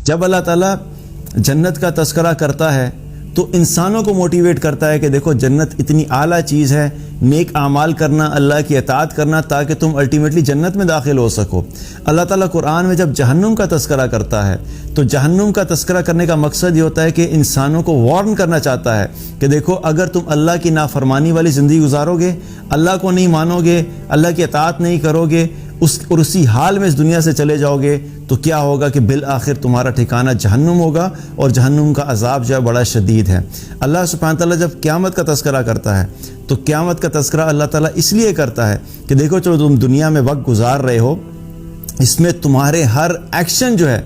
جب اللہ تعالیٰ جنت کا تذکرہ کرتا ہے تو انسانوں کو موٹیویٹ کرتا ہے کہ دیکھو جنت اتنی اعلیٰ چیز ہے، نیک اعمال کرنا، اللہ کی اطاعت کرنا تاکہ تم الٹیمیٹلی جنت میں داخل ہو سکو۔ اللہ تعالیٰ قرآن میں جب جہنم کا تذکرہ کرتا ہے تو جہنم کا تذکرہ کرنے کا مقصد یہ ہوتا ہے کہ انسانوں کو وارن کرنا چاہتا ہے کہ دیکھو اگر تم اللہ کی نافرمانی والی زندگی گزارو گے، اللہ کو نہیں مانو گے، اللہ کی اطاعت نہیں کرو گے، اور اسی حال میں اس دنیا سے چلے جاؤ گے تو کیا ہوگا کہ بالآخر تمہارا ٹھکانہ جہنم ہوگا، اور جہنم کا عذاب جو ہے بڑا شدید ہے۔ اللہ سبحانہ تعالیٰ جب قیامت کا تذکرہ کرتا ہے تو قیامت کا تذکرہ اللہ تعالیٰ اس لیے کرتا ہے کہ دیکھو چلو تم دنیا میں وقت گزار رہے ہو، اس میں تمہارے ہر ایکشن جو ہے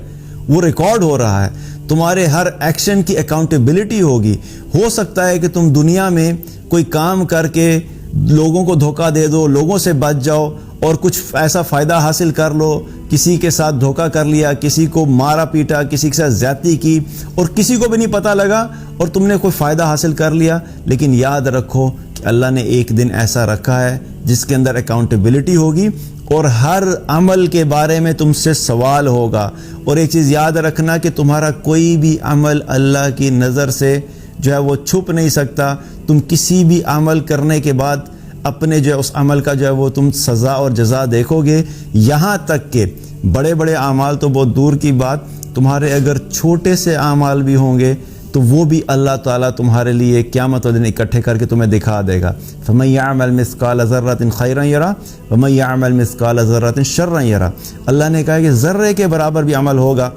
وہ ریکارڈ ہو رہا ہے، تمہارے ہر ایکشن کی اکاؤنٹیبلٹی ہوگی۔ ہو سکتا ہے کہ تم دنیا میں کوئی کام کر کے لوگوں کو دھوکہ دے دو، لوگوں سے بچ جاؤ اور کچھ ایسا فائدہ حاصل کر لو، کسی کے ساتھ دھوکہ کر لیا، کسی کو مارا پیٹا، کسی کے ساتھ زیادتی کی اور کسی کو بھی نہیں پتہ لگا اور تم نے کوئی فائدہ حاصل کر لیا۔ لیکن یاد رکھو کہ اللہ نے ایک دن ایسا رکھا ہے جس کے اندر اکاؤنٹیبلٹی ہوگی اور ہر عمل کے بارے میں تم سے سوال ہوگا۔ اور ایک چیز یاد رکھنا کہ تمہارا کوئی بھی عمل اللہ کی نظر سے جو ہے وہ چھپ نہیں سکتا۔ تم کسی بھی عمل کرنے کے بعد اپنے جو ہے اس عمل کا جو ہے وہ تم سزا اور جزا دیکھو گے، یہاں تک کہ بڑے بڑے اعمال تو بہت دور کی بات، تمہارے اگر چھوٹے سے اعمال بھی ہوں گے تو وہ بھی اللہ تعالیٰ تمہارے لیے قیامت والے دن اکٹھے کر کے تمہیں دکھا دے گا۔ فَمَن يَعْمَلْ مِثْقَالَ ذَرَّةٍ خَيْرًا يَرَهُ وَمَن يَعْمَلْ مِثْقَالَ ذَرَّةٍ شَرًّا يَرَهُ۔ اللہ نے کہا کہ ذرے کے برابر بھی عمل ہوگا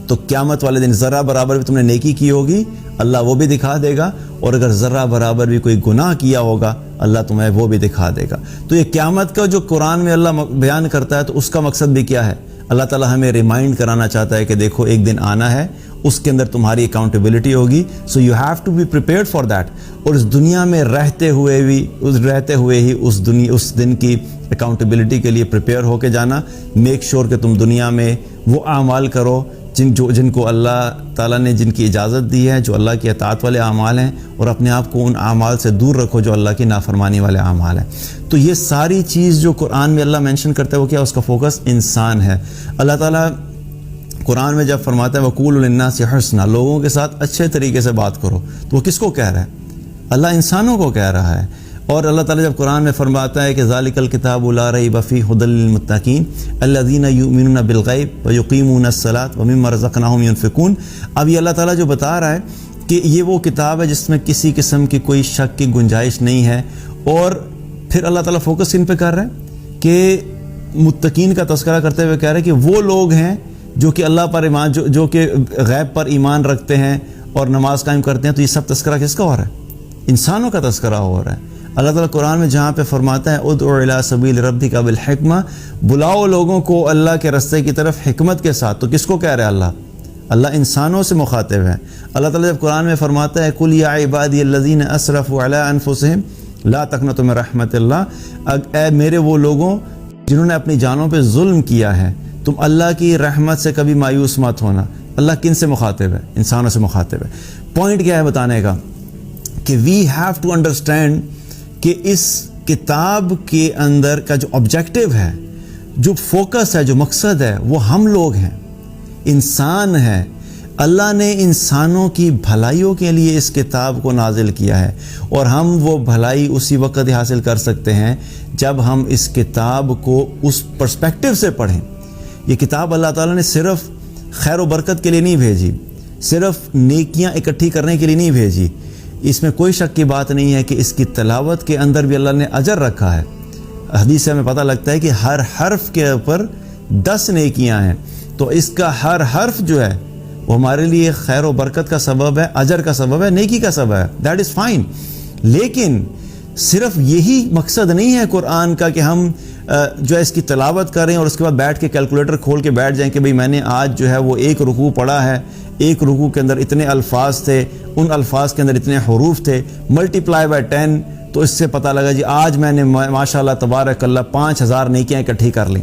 تو قیامت والے دن ذرہ برابر بھی تم نے نیکی کی ہوگی، اللہ وہ بھی دکھا دے گا، اور اگر ذرہ برابر بھی کوئی گناہ کیا ہوگا اللہ تمہیں وہ بھی دکھا دے گا۔ تو یہ قیامت کا جو قرآن میں اللہ بیان کرتا ہے تو اس کا مقصد بھی کیا ہے؟ اللہ تعالیٰ ہمیں ریمائنڈ کرانا چاہتا ہے کہ دیکھو ایک دن آنا ہے، اس کے اندر تمہاری اکاؤنٹیبلٹی ہوگی، so you have to be prepared for that. اور اس دنیا میں رہتے ہوئے ہی اس دن کی اکاؤنٹیبلٹی کے لیے پریپیئر ہو کے جانا۔ میک شور کہ تم دنیا میں وہ اعمال کرو جن کو اللہ تعالیٰ نے جن کی اجازت دی ہے، جو اللہ کی اطاعت والے اعمال ہیں، اور اپنے آپ کو ان اعمال سے دور رکھو جو اللہ کی نافرمانی والے اعمال ہیں۔ تو یہ ساری چیز جو قرآن میں اللہ مینشن کرتا ہے وہ کیا؟ اس کا فوکس انسان ہے۔ اللہ تعالیٰ قرآن میں جب فرماتا ہے وَقُولُوا لِلنَّاسِ حُسْنًا، لوگوں کے ساتھ اچھے طریقے سے بات کرو، تو وہ کس کو کہہ رہا ہے؟ اللہ انسانوں کو کہہ رہا ہے۔ اور اللہ تعالیٰ جب قرآن میں فرماتا ہے کہ ذَلِكَ الْكِتَابُ لَا رَيْبَ فِيهِ هُدًى لِّلْمُتَّقِينَ الَّذِينَ يُؤْمِنُونَ بِالْغَيْبِ وَيُقِيمُونَ الصَّلَاةَ وَمِمَّا رَزَقْنَاهُمْ يُنْفِقُونَ۔ اب یہ اللہ تعالیٰ جو بتا رہا ہے کہ یہ وہ کتاب ہے جس میں کسی قسم کی کوئی شک کی گنجائش نہیں ہے، اور پھر اللہ تعالیٰ فوکس ان پہ کر رہا ہے کہ متقین کا تذکرہ کرتے ہوئے کہہ رہے ہیں کہ وہ لوگ ہیں جو کہ اللہ پر ایمان جو کہ غیب پر ایمان رکھتے ہیں اور نماز قائم کرتے ہیں۔ تو یہ سب تذکرہ کس کا ہو رہا ہے؟ انسانوں کا تذکرہ ہو رہا ہے۔ اللہ تعالیٰ قرآن میں جہاں پہ فرماتا ہے ادعو الی سبیل ربک بالحکمہ، بلاؤ لوگوں کو اللہ کے راستے کی طرف حکمت کے ساتھ، تو کس کو کہہ رہا ہے؟ اللہ انسانوں سے مخاطب ہے۔ اللہ تعالیٰ جب قرآن میں فرماتا ہے قل یا عبادی الذین اسرفوا علی انفسہم لا تقنطوا من رحمت اللہ، اے میرے وہ لوگوں جنہوں نے اپنی جانوں پہ ظلم کیا ہے، تم اللہ کی رحمت سے کبھی مایوس مت ہونا۔ اللہ کن سے مخاطب ہے؟ انسانوں سے مخاطب ہے۔ پوائنٹ کیا ہے بتانے کا؟ کہ وی ہیو ٹو انڈرسٹینڈ کہ اس کتاب کے اندر کا جو آبجیکٹو ہے، جو فوکس ہے، جو مقصد ہے، وہ ہم لوگ ہیں، انسان ہے۔ اللہ نے انسانوں کی بھلائیوں کے لیے اس کتاب کو نازل کیا ہے، اور ہم وہ بھلائی اسی وقت حاصل کر سکتے ہیں جب ہم اس کتاب کو اس پرسپیکٹو سے پڑھیں۔ یہ کتاب اللہ تعالیٰ نے صرف خیر و برکت کے لیے نہیں بھیجی، صرف نیکیاں اکٹھی کرنے کے لیے نہیں بھیجی۔ اس میں کوئی شک کی بات نہیں ہے کہ اس کی تلاوت کے اندر بھی اللہ نے اجر رکھا ہے۔ حدیث سے ہمیں پتہ لگتا ہے کہ ہر حرف کے اوپر 10 نیکیاں ہیں، تو اس کا ہر حرف جو ہے وہ ہمارے لیے خیر و برکت کا سبب ہے، اجر کا سبب ہے، نیکی کا سبب ہے، دیٹ از فائن۔ لیکن صرف یہی مقصد نہیں ہے قرآن کا کہ ہم جو ہے اس کی تلاوت کریں اور اس کے بعد بیٹھ کے کیلکولیٹر کھول کے بیٹھ جائیں کہ بھئی میں نے آج جو ہے وہ ایک رکوع پڑھا ہے، ایک رکوع کے اندر اتنے الفاظ تھے، ان الفاظ کے اندر اتنے حروف تھے، ملٹیپلائی بائی 10، تو اس سے پتہ لگا جی آج میں نے ماشاءاللہ تبارک اللہ 5000 نیکیاں اکٹھی کر لیں۔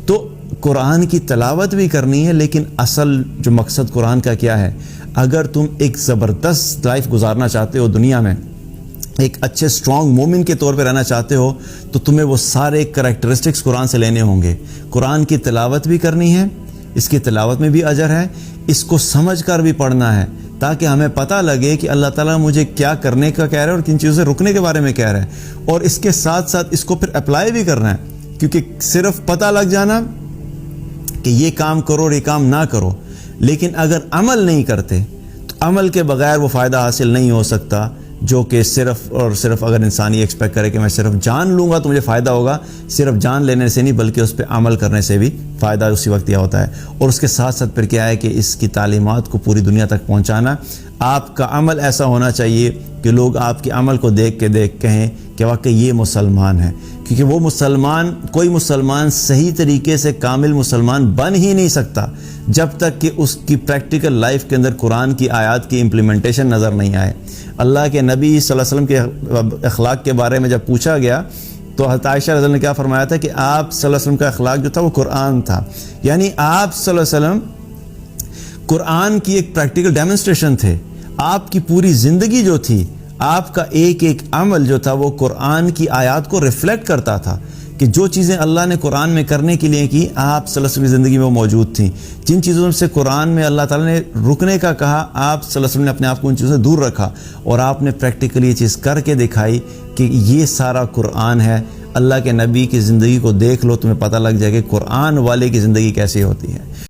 تو قرآن کی تلاوت بھی کرنی ہے، لیکن اصل جو مقصد قرآن کا کیا ہے؟ اگر تم ایک زبردست لائف گزارنا چاہتے ہو دنیا میں، ایک اچھے اسٹرانگ مومن کے طور پہ رہنا چاہتے ہو، تو تمہیں وہ سارے کریکٹرسٹکس قرآن سے لینے ہوں گے۔ قرآن کی تلاوت بھی کرنی ہے، اس کی تلاوت میں بھی اجر ہے، اس کو سمجھ کر بھی پڑھنا ہے تاکہ ہمیں پتہ لگے کہ اللہ تعالیٰ مجھے کیا کرنے کا کہہ رہا ہے اور کن چیزوں سے رکنے کے بارے میں کہہ رہا ہے، اور اس کے ساتھ ساتھ اس کو پھر اپلائی بھی کرنا ہے، کیونکہ صرف پتہ لگ جانا کہ یہ کام کرو اور یہ کام نہ کرو، لیکن اگر عمل نہیں کرتے تو عمل کے بغیر وہ فائدہ حاصل نہیں ہو سکتا، جو کہ صرف اور صرف اگر انسان یہ ایکسپیکٹ کرے کہ میں صرف جان لوں گا تو مجھے فائدہ ہوگا، صرف جان لینے سے نہیں بلکہ اس پہ عمل کرنے سے بھی فائدہ اسی وقت یہ ہوتا ہے۔ اور اس کے ساتھ ساتھ پھر کیا ہے کہ اس کی تعلیمات کو پوری دنیا تک پہنچانا، آپ کا عمل ایسا ہونا چاہیے کہ لوگ آپ کے عمل کو دیکھ کہیں کہ واقعی یہ مسلمان ہے، کیونکہ وہ مسلمان، کوئی مسلمان صحیح طریقے سے کامل مسلمان بن ہی نہیں سکتا جب تک کہ اس کی پریکٹیکل لائف کے اندر قرآن کی آیات کی امپلیمنٹیشن نظر نہیں آئے۔ اللہ کے نبی صلی اللہ علیہ وسلم کے اخلاق کے بارے میں جب پوچھا گیا تو حضرت عائشہ رضی اللہ عنہا نے کیا فرمایا تھا کہ آپ صلی اللہ علیہ وسلم کا اخلاق جو تھا وہ قرآن تھا، یعنی آپ صلی اللہ علیہ وسلم قرآن کی ایک پریکٹیکل ڈیمونسٹریشن تھے۔ آپ کی پوری زندگی جو تھی، آپ کا ایک ایک عمل جو تھا وہ قرآن کی آیات کو ریفلیکٹ کرتا تھا کہ جو چیزیں اللہ نے قرآن میں کرنے کے لیے کی آپ صلی اللہ علیہ وسلم کی زندگی میں وہ موجود تھیں، جن چیزوں سے قرآن میں اللہ تعالیٰ نے رکنے کا کہا آپ صلی اللہ علیہ وسلم نے اپنے آپ کو ان چیزوں سے دور رکھا، اور آپ نے پریکٹیکلی یہ چیز کر کے دکھائی کہ یہ سارا قرآن ہے۔ اللہ کے نبی کی زندگی کو دیکھ لو، تمہیں پتہ لگ جائے کہ قرآن والے کی زندگی کیسی ہوتی ہے۔